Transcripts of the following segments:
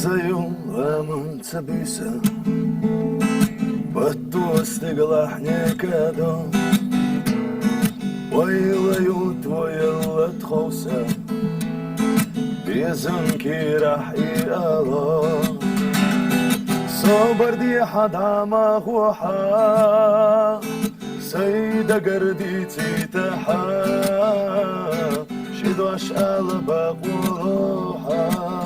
يزيو غامن تبيسا بطو استقلحني كادو ويليو تويلا تخوسا بيزنكي راح يقالا صبر دي حدا ما خوحا سيدة قرديتي تحا شدو أشقال بقوروحا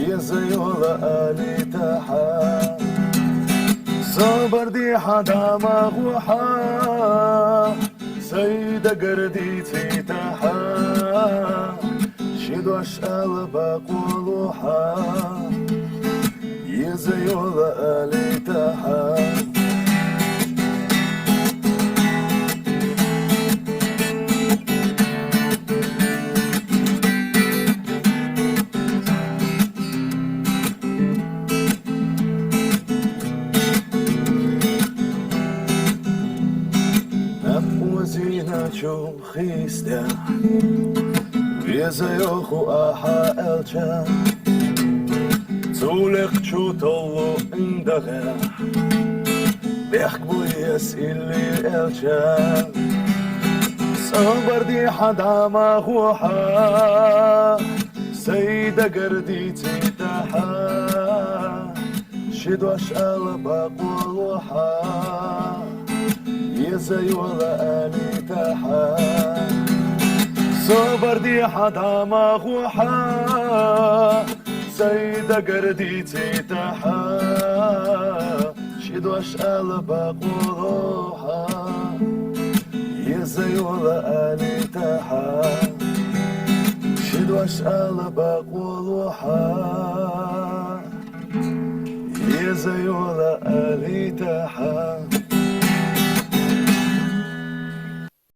يزيولا آلي تحا صبر دي حدا ما خوحا سيدة قرديتي تحا شدو أشقال بقوروحا يزيولا آلي تحا وزينة شو خيستا ويزيوخو آحا ألجا تولق شو طلو اندغا بيحكبو يسئلي ألجا صبر دي حدا ما خوحا سيدة قرديتي تحا شدو أشقال بقولوحا يزيولا آلي تحا صبر دي حدا ما خوحا سيدة قرديتي تحا شدو أشقال بقولوحا يزيولا آلي تحا شدو أشقال بقولوحا يزيولا آلي تحا